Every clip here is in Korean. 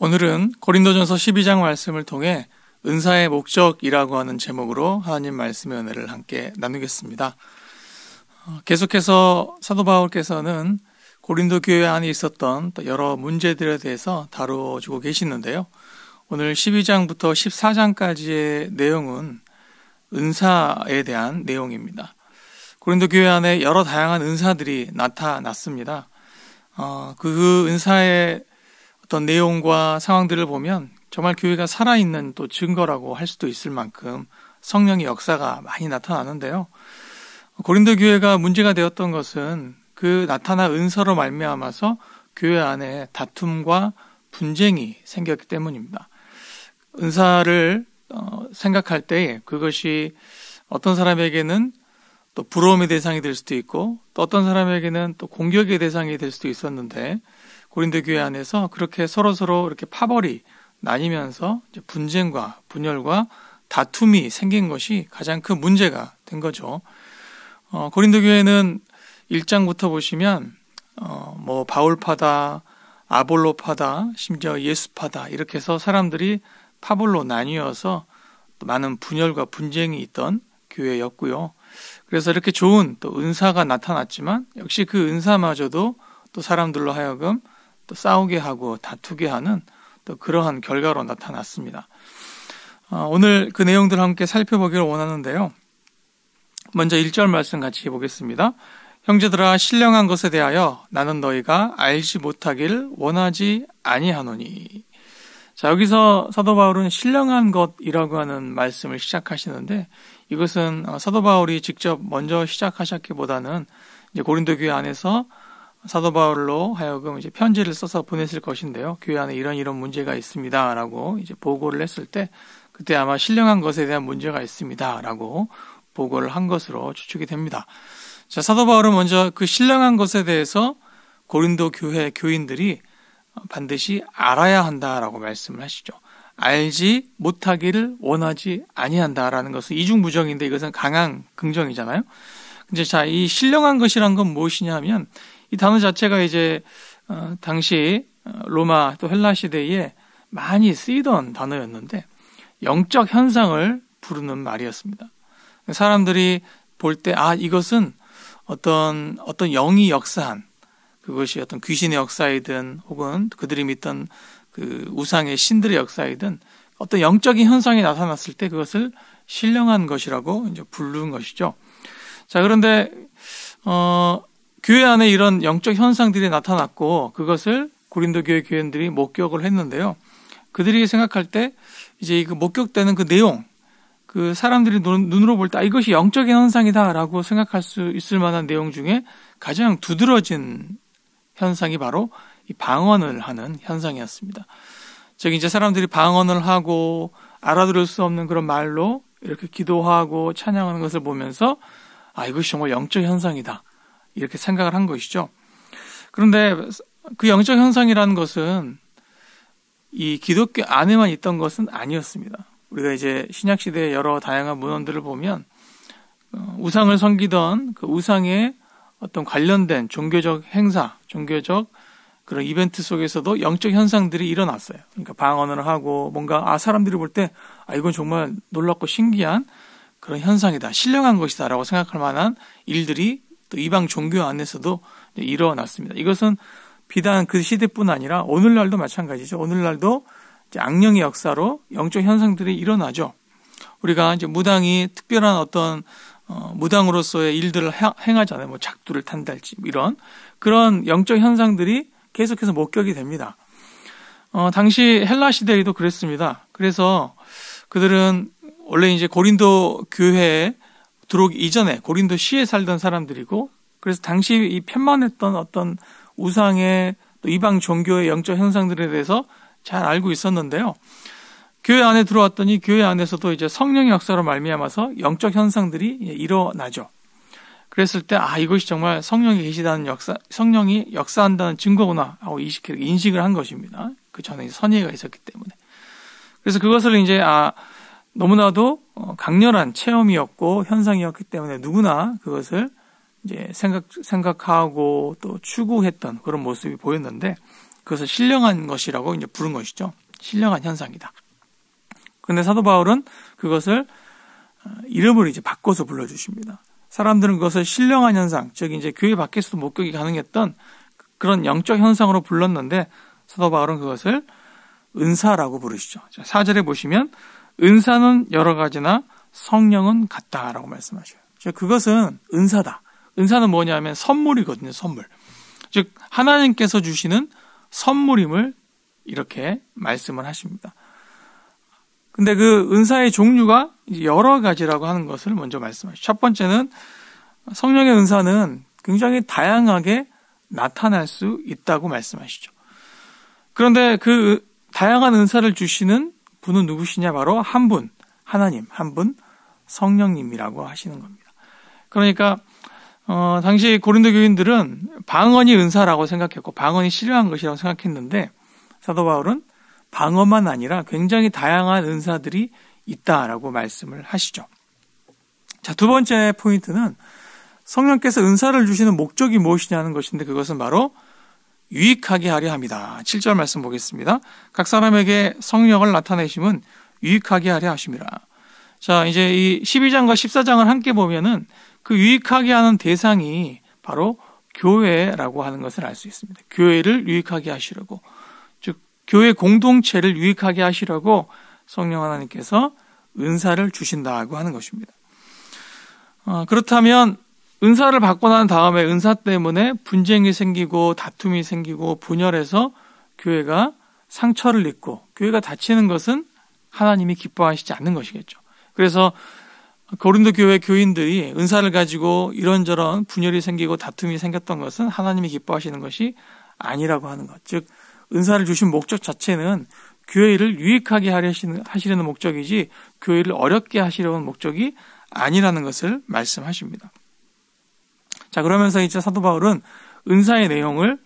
오늘은 고린도전서 12장 말씀을 통해 은사의 목적이라고 하는 제목으로 하나님 말씀의 은혜를 함께 나누겠습니다. 계속해서 사도 바울께서는 고린도 교회 안에 있었던 여러 문제들에 대해서 다뤄주고 계시는데요. 오늘 12장부터 14장까지의 내용은 은사에 대한 내용입니다. 고린도 교회 안에 여러 다양한 은사들이 나타났습니다. 그 은사의 어떤 내용과 상황들을 보면 정말 교회가 살아있는 또 증거라고 할 수도 있을 만큼 성령의 역사가 많이 나타나는데요. 고린도 교회가 문제가 되었던 것은 그 나타난 은사로 말미암아서 교회 안에 다툼과 분쟁이 생겼기 때문입니다. 은사를 생각할 때 그것이 어떤 사람에게는 또 부러움의 대상이 될 수도 있고 또 어떤 사람에게는 또 공격의 대상이 될 수도 있었는데 고린도 교회 안에서 그렇게 서로서로 이렇게 파벌이 나뉘면서 분쟁과 분열과 다툼이 생긴 것이 가장 큰 문제가 된 거죠. 고린도 교회는 1장부터 보시면 바울파다, 아볼로파다, 심지어 예수파다 이렇게 해서 사람들이 파벌로 나뉘어서 많은 분열과 분쟁이 있던 교회였고요. 그래서 이렇게 좋은 또 은사가 나타났지만 역시 그 은사마저도 또 사람들로 하여금 또 싸우게 하고 다투게 하는 또 그러한 결과로 나타났습니다. 오늘 그 내용들을 함께 살펴보기를 원하는데요. 먼저 1절 말씀 같이 보겠습니다. 형제들아 신령한 것에 대하여 나는 너희가 알지 못하길 원하지 아니하노니. 자, 여기서 사도 바울은 신령한 것이라고 하는 말씀을 시작하시는데 이것은 사도 바울이 직접 먼저 시작하셨기보다는 이제 고린도 교회 안에서 사도 바울로 하여금 이제 편지를 써서 보냈을 것인데요. 교회 안에 이런 문제가 있습니다라고 이제 보고를 했을 때 그때 아마 신령한 것에 대한 문제가 있습니다라고 보고를 한 것으로 추측이 됩니다. 자, 사도 바울은 먼저 그 신령한 것에 대해서 고린도 교회 교인들이 반드시 알아야 한다라고 말씀을 하시죠. 알지 못하기를 원하지 아니한다라는 것은 이중부정인데 이것은 강한 긍정이잖아요. 이제 자, 이 신령한 것이란 건 무엇이냐 하면 이 단어 자체가 이제 당시 로마 또 헬라 시대에 많이 쓰이던 단어였는데 영적 현상을 부르는 말이었습니다. 사람들이 볼 때 이것은 어떤 영이 역사한 그것이 어떤 귀신의 역사이든 혹은 그들이 믿던 그 우상의 신들의 역사이든 어떤 영적인 현상이 나타났을 때 그것을 신령한 것이라고 이제 부르는 것이죠. 자, 그런데 교회 안에 이런 영적 현상들이 나타났고 그것을 고린도 교회 교인들이 목격을 했는데요. 그들이 생각할 때 이제 그 목격되는 그 내용, 그 사람들이 눈으로 볼 때 이것이 영적인 현상이다라고 생각할 수 있을 만한 내용 중에 가장 두드러진 현상이 바로 이 방언을 하는 현상이었습니다. 즉 이제 사람들이 방언을 하고 알아들을 수 없는 그런 말로 이렇게 기도하고 찬양하는 것을 보면서 이것이 정말 영적 현상이다. 이렇게 생각을 한 것이죠. 그런데 그 영적 현상이라는 것은 이 기독교 안에만 있던 것은 아니었습니다. 우리가 이제 신약시대의 여러 다양한 문헌들을 보면 우상을 섬기던 그 우상에 어떤 관련된 종교적 행사, 종교적 그런 이벤트 속에서도 영적 현상들이 일어났어요. 그러니까 방언을 하고 뭔가 사람들이 볼 때 이건 정말 놀랍고 신기한 그런 현상이다. 신령한 것이다 라고 생각할 만한 일들이 또 이방 종교 안에서도 일어났습니다. 이것은 비단 그 시대뿐 아니라 오늘날도 마찬가지죠. 오늘날도 이제 악령의 역사로 영적 현상들이 일어나죠. 우리가 이제 무당이 특별한 어떤 무당으로서의 일들을 행하잖아요. 뭐 작두를 탄달지 이런 그런 영적 현상들이 계속해서 목격이 됩니다. 당시 헬라 시대에도 그랬습니다. 그래서 그들은 원래 이제 고린도 교회에 들어오기 이전에 고린도 시에 살던 사람들이고 그래서 당시 이 편만했던 어떤 우상의 또 이방 종교의 영적 현상들에 대해서 잘 알고 있었는데요. 교회 안에 들어왔더니 교회 안에서도 이제 성령의 역사로 말미암아서 영적 현상들이 일어나죠. 그랬을 때 이것이 정말 성령이 계시다는 역사, 성령이 역사한다는 증거구나 하고 인식을 한 것입니다. 그 전에 선의가 있었기 때문에. 그래서 그것을 이제 너무나도 강렬한 체험이었고 현상이었기 때문에 누구나 그것을 이제 생각하고 또 추구했던 그런 모습이 보였는데 그것을 신령한 것이라고 이제 부른 것이죠. 신령한 현상이다. 그런데 사도 바울은 그것을 이름을 이제 바꿔서 불러주십니다. 사람들은 그것을 신령한 현상, 즉 이제 교회 밖에서도 목격이 가능했던 그런 영적 현상으로 불렀는데 사도 바울은 그것을 은사라고 부르시죠. 4절에 보시면 은사는 여러 가지나 성령은 같다라고 말씀하셔요. 즉 그것은 은사다. 은사는 뭐냐면 선물이거든요. 선물. 즉 하나님께서 주시는 선물임을 이렇게 말씀을 하십니다. 근데 그 은사의 종류가 여러 가지라고 하는 것을 먼저 말씀하시죠. 첫 번째는 성령의 은사는 굉장히 다양하게 나타날 수 있다고 말씀하시죠. 그런데 그 다양한 은사를 주시는 분은 누구시냐? 바로 한 분, 하나님, 한 분, 성령님이라고 하시는 겁니다. 그러니까 당시 고린도 교인들은 방언이 은사라고 생각했고 방언이 신령한 것이라고 생각했는데 사도 바울은 방언만 아니라 굉장히 다양한 은사들이 있다라고 말씀을 하시죠. 자, 두 번째 포인트는 성령께서 은사를 주시는 목적이 무엇이냐는 것인데 그것은 바로 유익하게 하려 합니다. 7절 말씀 보겠습니다. 각 사람에게 성령을 나타내심은 유익하게 하려 하심이라. 자, 이제 이 12장과 14장을 함께 보면은 그 유익하게 하는 대상이 바로 교회라고 하는 것을 알 수 있습니다. 교회를 유익하게 하시려고, 즉 교회 공동체를 유익하게 하시려고 성령 하나님께서 은사를 주신다고 하는 것입니다. 그렇다면 은사를 받고 난 다음에 은사 때문에 분쟁이 생기고 다툼이 생기고 분열해서 교회가 상처를 입고 교회가 다치는 것은 하나님이 기뻐하시지 않는 것이겠죠. 그래서 고린도 교회 교인들이 은사를 가지고 이런저런 분열이 생기고 다툼이 생겼던 것은 하나님이 기뻐하시는 것이 아니라고 하는 것. 즉 은사를 주신 목적 자체는 교회를 유익하게 하시려는 목적이지 교회를 어렵게 하시려는 목적이 아니라는 것을 말씀하십니다. 자, 그러면서 이제 사도 바울은 은사의 내용을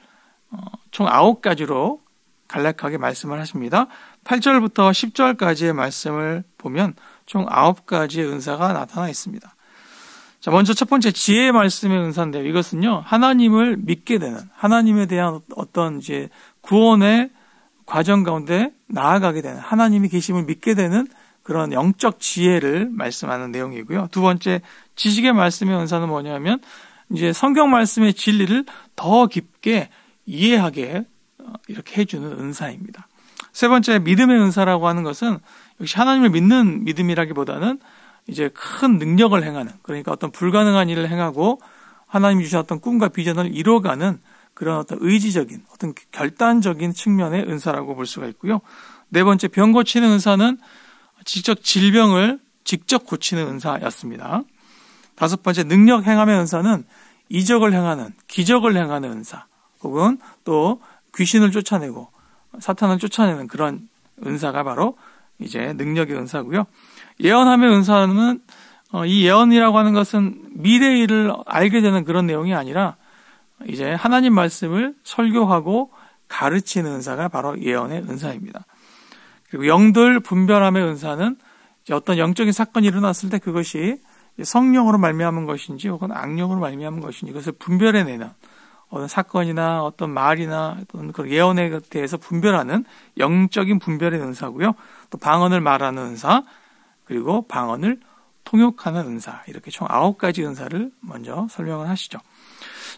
총 9가지로 간략하게 말씀을 하십니다. 8절부터 10절까지의 말씀을 보면 총 9가지의 은사가 나타나 있습니다. 자, 먼저 첫 번째 지혜의 말씀의 은사인데요. 이것은요, 하나님을 믿게 되는, 하나님에 대한 어떤 이제 구원의 과정 가운데 나아가게 되는, 하나님이 계심을 믿게 되는 그런 영적 지혜를 말씀하는 내용이고요. 두 번째 지식의 말씀의 은사는 뭐냐면 이제 성경 말씀의 진리를 더 깊게 이해하게 이렇게 해주는 은사입니다. 세 번째 믿음의 은사라고 하는 것은 역시 하나님을 믿는 믿음이라기보다는 이제 큰 능력을 행하는, 그러니까 어떤 불가능한 일을 행하고 하나님이 주신 어떤 꿈과 비전을 이뤄가는 그런 어떤 의지적인, 어떤 결단적인 측면의 은사라고 볼 수가 있고요. 네 번째 병 고치는 은사는 직접 질병을 직접 고치는 은사였습니다. 다섯 번째 능력 행함의 은사는 이적을 행하는, 기적을 행하는 은사, 혹은 또 귀신을 쫓아내고 사탄을 쫓아내는 그런 은사가 바로 이제 능력의 은사고요. 예언함의 은사는 이 예언이라고 하는 것은 미래의 일을 알게 되는 그런 내용이 아니라 이제 하나님 말씀을 설교하고 가르치는 은사가 바로 예언의 은사입니다. 그리고 영들 분별함의 은사는 이제 어떤 영적인 사건이 일어났을 때 그것이 성령으로 말미암은 것인지 혹은 악령으로 말미암은 것인지 그것을 분별해내는 어떤 사건이나 어떤 말이나 어떤 그 예언에 대해서 분별하는 영적인 분별의 은사고요. 또 방언을 말하는 은사, 그리고 방언을 통역하는 은사, 이렇게 총 9가지 은사를 먼저 설명을 하시죠.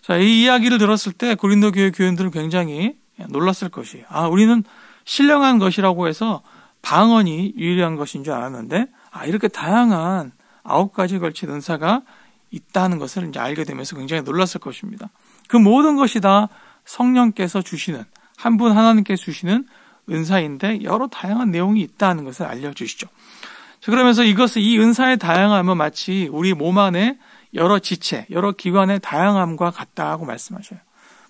자, 이 이야기를 들었을 때 고린도 교회 교인들은 굉장히 놀랐을 것이에요. 우리는 신령한 것이라고 해서 방언이 유일한 것인 줄 알았는데 이렇게 다양한 9가지에 걸친 은사가 있다는 것을 이제 알게 되면서 굉장히 놀랐을 것입니다. 그 모든 것이 다 성령께서 주시는, 한 분 하나님께서 주시는 은사인데 여러 다양한 내용이 있다는 것을 알려주시죠. 자, 그러면서 이 은사의 다양함은 마치 우리 몸 안에 여러 지체, 여러 기관의 다양함과 같다고 말씀하셔요.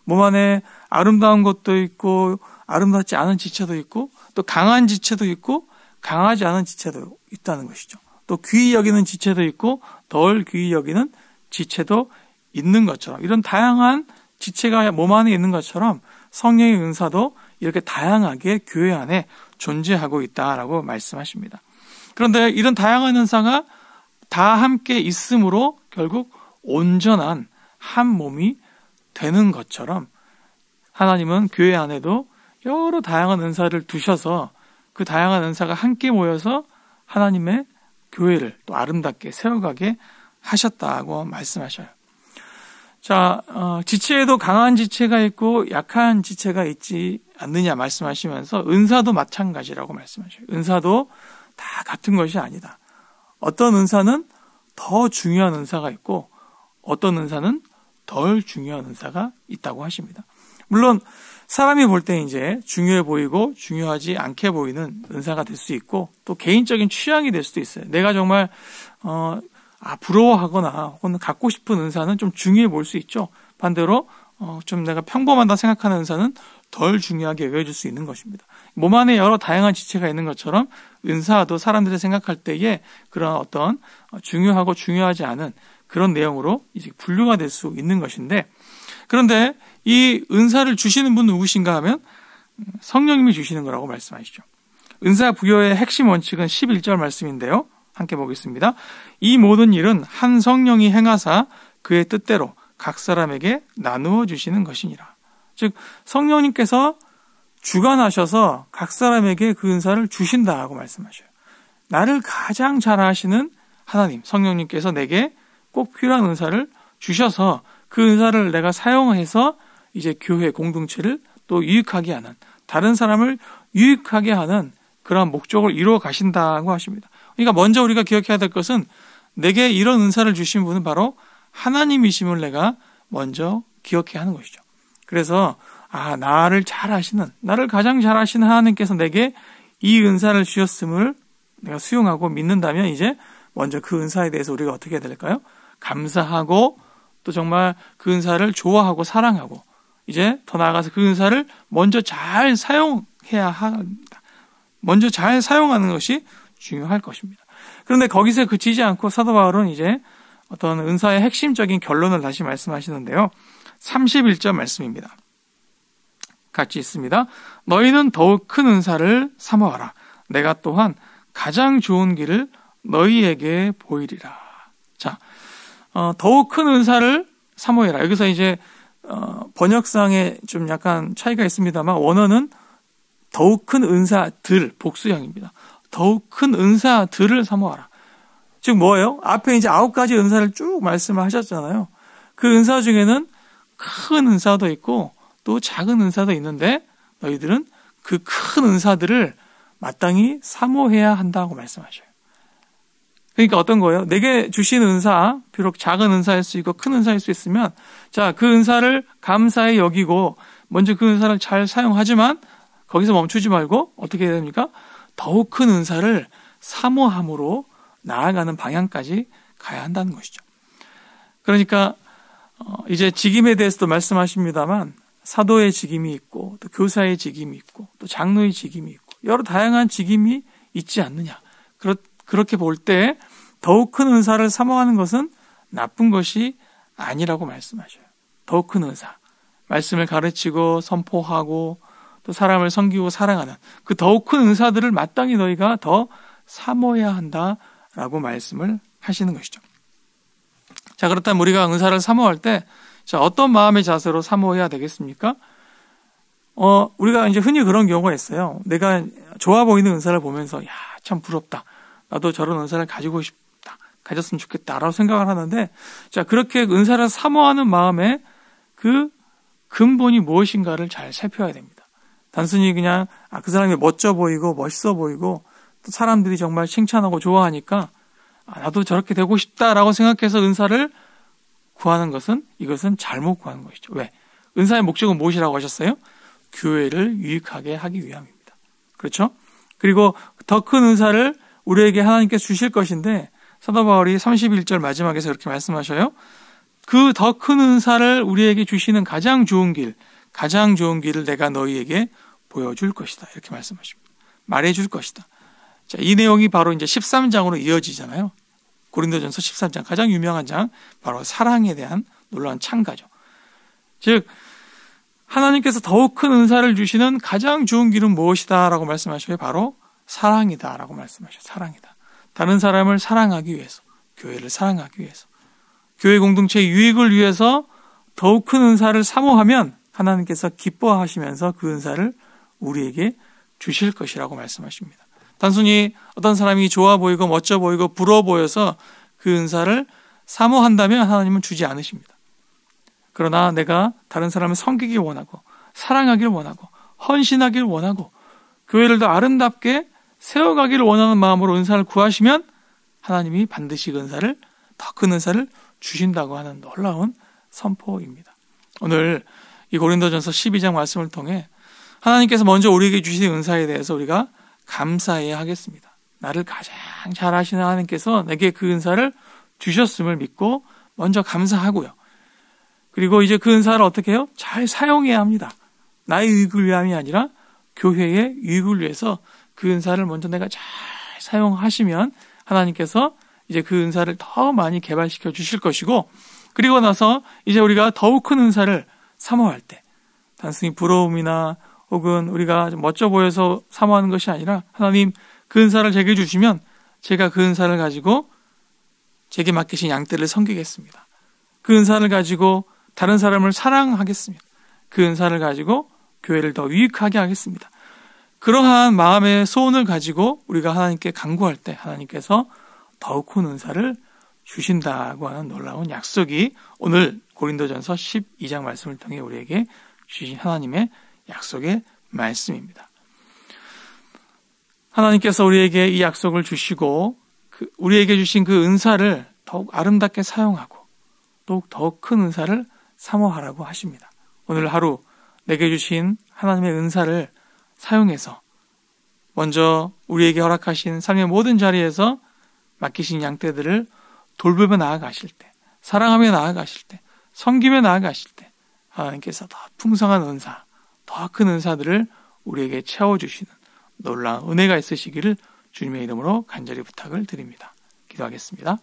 몸 안에 아름다운 것도 있고 아름답지 않은 지체도 있고 또 강한 지체도 있고 강하지 않은 지체도 있다는 것이죠. 또 귀히 여기는 지체도 있고 덜 귀히 여기는 지체도 있는 것처럼, 이런 다양한 지체가 몸 안에 있는 것처럼 성령의 은사도 이렇게 다양하게 교회 안에 존재하고 있다라고 말씀하십니다. 그런데 이런 다양한 은사가 다 함께 있으므로 결국 온전한 한 몸이 되는 것처럼 하나님은 교회 안에도 여러 다양한 은사를 두셔서 그 다양한 은사가 함께 모여서 하나님의 교회를 또 아름답게 세워가게 하셨다고 말씀하셔요. 자, 지체에도 강한 지체가 있고 약한 지체가 있지 않느냐 말씀하시면서 은사도 마찬가지라고 말씀하셔요. 은사도 다 같은 것이 아니다. 어떤 은사는 더 중요한 은사가 있고 어떤 은사는 덜 중요한 은사가 있다고 하십니다. 물론 사람이 볼 때 이제 중요해 보이고 중요하지 않게 보이는 은사가 될 수 있고 또 개인적인 취향이 될 수도 있어요. 내가 정말 부러워하거나 혹은 갖고 싶은 은사는 좀 중요해 보일 수 있죠. 반대로 좀 내가 평범하다 생각하는 은사는 덜 중요하게 여겨질 수 있는 것입니다. 몸 안에 여러 다양한 지체가 있는 것처럼 은사도 사람들이 생각할 때에 그런 어떤 중요하고 중요하지 않은 그런 내용으로 이제 분류가 될 수 있는 것인데, 그런데 이 은사를 주시는 분은 누구신가 하면 성령님이 주시는 거라고 말씀하시죠. 은사 부여의 핵심 원칙은 11절 말씀인데요. 함께 보겠습니다. 이 모든 일은 한 성령이 행하사 그의 뜻대로 각 사람에게 나누어 주시는 것이니라. 즉 성령님께서 주관하셔서 각 사람에게 그 은사를 주신다고 말씀하셔요. 나를 가장 잘 아시는 하나님, 성령님께서 내게 꼭 필요한 은사를 주셔서 그 은사를 내가 사용해서 이제 교회 공동체를 또 유익하게 하는, 다른 사람을 유익하게 하는 그러한 목적을 이루어 가신다고 하십니다. 그러니까 먼저 우리가 기억해야 될 것은 내게 이런 은사를 주신 분은 바로 하나님이심을 내가 먼저 기억해야 하는 것이죠. 그래서 나를 잘 아시는, 나를 가장 잘 아시는 하나님께서 내게 이 은사를 주셨음을 내가 수용하고 믿는다면 이제 먼저 그 은사에 대해서 우리가 어떻게 해야 될까요? 감사하고 또 정말 그 은사를 좋아하고 사랑하고 이제 더 나아가서 그 은사를 먼저 잘 사용해야 합니다. 먼저 잘 사용하는 것이 중요할 것입니다. 그런데 거기서 그치지 않고 사도 바울은 이제 어떤 은사의 핵심적인 결론을 다시 말씀하시는데요. 31절 말씀입니다. 같이 있습니다. 너희는 더욱 큰 은사를 사모하라. 내가 또한 가장 좋은 길을 너희에게 보이리라. 자, 더욱 큰 은사를 사모해라. 여기서 이제 번역상에 좀 약간 차이가 있습니다만 원어는 더욱 큰 은사들, 복수형입니다. 더욱 큰 은사들을 사모하라. 즉 뭐예요? 앞에 이제 9가지 은사를 쭉 말씀을 하셨잖아요. 그 은사 중에는 큰 은사도 있고 또 작은 은사도 있는데 너희들은 그 큰 은사들을 마땅히 사모해야 한다고 말씀하셔요. 그러니까 어떤 거예요? 내게 주신 은사, 비록 작은 은사일 수 있고 큰 은사일 수 있으면 자, 그 은사를 감사히 여기고 먼저 그 은사를 잘 사용하지만 거기서 멈추지 말고 어떻게 해야 됩니까? 더욱 큰 은사를 사모함으로 나아가는 방향까지 가야 한다는 것이죠. 그러니까 이제 직임에 대해서도 말씀하십니다만 사도의 직임이 있고 또 교사의 직임이 있고 또 장로의 직임이 있고 여러 다양한 직임이 있지 않느냐. 그렇게 볼 때 더욱 큰 은사를 사모하는 것은 나쁜 것이 아니라고 말씀하셔요. 더욱 큰 은사. 말씀을 가르치고 선포하고 또 사람을 섬기고 사랑하는 그 더욱 큰 은사들을 마땅히 너희가 더 사모해야 한다라고 말씀을 하시는 것이죠. 자, 그렇다면 우리가 은사를 사모할 때 자, 어떤 마음의 자세로 사모해야 되겠습니까? 우리가 이제 흔히 그런 경우가 있어요. 내가 좋아 보이는 은사를 보면서 야, 참 부럽다. 나도 저런 은사를 가지고 싶다. 가졌으면 좋겠다라고 생각을 하는데 자, 그렇게 은사를 사모하는 마음에 그 근본이 무엇인가를 잘 살펴야 됩니다. 단순히 그냥 그 사람이 멋져 보이고 멋있어 보이고 또 사람들이 정말 칭찬하고 좋아하니까 나도 저렇게 되고 싶다라고 생각해서 은사를 구하는 것은 이것은 잘못 구하는 것이죠. 왜? 은사의 목적은 무엇이라고 하셨어요? 교회를 유익하게 하기 위함입니다. 그렇죠? 그리고 더 큰 은사를 우리에게 하나님께서 주실 것인데 사도 바울이 31절 마지막에서 이렇게 말씀하셔요. 그 더 큰 은사를 우리에게 주시는 가장 좋은 길을 내가 너희에게 보여줄 것이다. 이렇게 말씀하십니다. 말해줄 것이다. 자, 이 내용이 바로 이제 13장으로 이어지잖아요. 고린도전서 13장 가장 유명한 장 바로 사랑에 대한 놀라운 찬가죠. 즉 하나님께서 더욱 큰 은사를 주시는 가장 좋은 길은 무엇이다라고 말씀하셔요? 바로 사랑이다라고 말씀하셔요. 사랑이다. 다른 사람을 사랑하기 위해서, 교회를 사랑하기 위해서, 교회 공동체의 유익을 위해서 더욱 큰 은사를 사모하면 하나님께서 기뻐하시면서 그 은사를 우리에게 주실 것이라고 말씀하십니다. 단순히 어떤 사람이 좋아 보이고 멋져 보이고 부러워 보여서 그 은사를 사모한다면 하나님은 주지 않으십니다. 그러나 내가 다른 사람을 섬기길 원하고 사랑하길 원하고 헌신하길 원하고 교회를 더 아름답게 세워가기를 원하는 마음으로 은사를 구하시면 하나님이 반드시 그 은사를, 더 큰 은사를 주신다고 하는 놀라운 선포입니다. 오늘 이 고린도전서 12장 말씀을 통해 하나님께서 먼저 우리에게 주신 은사에 대해서 우리가 감사해야 하겠습니다. 나를 가장 잘 아시는 하나님께서 내게 그 은사를 주셨음을 믿고 먼저 감사하고요. 그리고 이제 그 은사를 어떻게 해요? 잘 사용해야 합니다. 나의 유익을 위함이 아니라 교회의 유익을 위해서 그 은사를 먼저 내가 잘 사용하시면 하나님께서 이제 그 은사를 더 많이 개발시켜 주실 것이고, 그리고 나서 이제 우리가 더욱 큰 은사를 사모할 때, 단순히 부러움이나 혹은 우리가 좀 멋져 보여서 사모하는 것이 아니라 하나님 그 은사를 제게 주시면 제가 그 은사를 가지고 제게 맡기신 양떼를 섬기겠습니다. 그 은사를 가지고 다른 사람을 사랑하겠습니다. 그 은사를 가지고 교회를 더 유익하게 하겠습니다. 그러한 마음의 소원을 가지고 우리가 하나님께 간구할 때 하나님께서 더욱 큰 은사를 주신다고 하는 놀라운 약속이 오늘 고린도전서 12장 말씀을 통해 우리에게 주신 하나님의 약속의 말씀입니다. 하나님께서 우리에게 이 약속을 주시고 우리에게 주신 그 은사를 더욱 아름답게 사용하고 더욱 큰 은사를 사모하라고 하십니다. 오늘 하루 내게 주신 하나님의 은사를 사용해서 먼저 우리에게 허락하신 삶의 모든 자리에서 맡기신 양떼들을 돌보며 나아가실 때, 사랑하며 나아가실 때, 섬기며 나아가실 때 하나님께서 더 풍성한 은사, 더 큰 은사들을 우리에게 채워주시는 놀라운 은혜가 있으시기를 주님의 이름으로 간절히 부탁을 드립니다. 기도하겠습니다.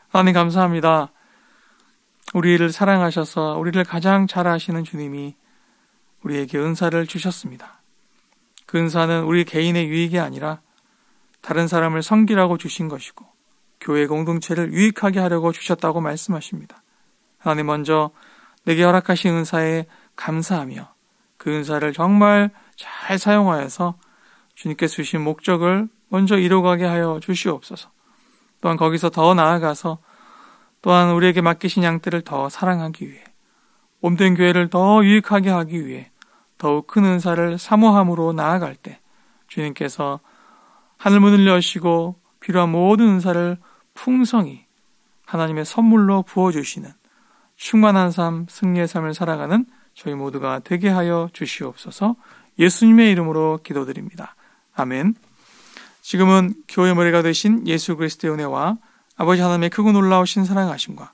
하나님 감사합니다. 우리를 사랑하셔서 우리를 가장 잘 아시는 주님이 우리에게 은사를 주셨습니다. 그 은사는 우리 개인의 유익이 아니라 다른 사람을 섬기라고 주신 것이고 교회 공동체를 유익하게 하려고 주셨다고 말씀하십니다. 하나님 먼저 내게 허락하신 은사에 감사하며 그 은사를 정말 잘 사용하여서 주님께서 주신 목적을 먼저 이루어가게 하여 주시옵소서. 또한 거기서 더 나아가서 또한 우리에게 맡기신 양떼를 더 사랑하기 위해 몸된 교회를 더 유익하게 하기 위해 더욱 큰 은사를 사모함으로 나아갈 때 주님께서 하늘문을 여시고 필요한 모든 은사를 풍성히 하나님의 선물로 부어주시는 충만한 삶, 승리의 삶을 살아가는 저희 모두가 되게 하여 주시옵소서. 예수님의 이름으로 기도드립니다. 아멘. 지금은 교회 머리가 되신 예수 그리스도의 은혜와 아버지 하나님의 크고 놀라우신 사랑하심과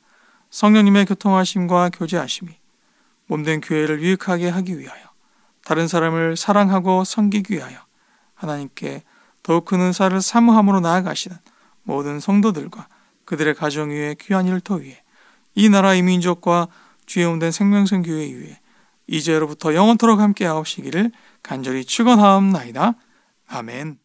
성령님의 교통하심과 교제하심이 몸된 교회를 유익하게 하기 위하여 다른 사람을 사랑하고 섬기기 위하여 하나님께 더욱 큰 은사를 사모함으로 나아가시는 모든 성도들과 그들의 가정 위에 귀한 일터 위에 이 나라 이 민족과 주의 온된 생명선 교회 위에 이제로부터 영원토록 함께 하옵시기를 간절히 축원하옵나이다. 아멘.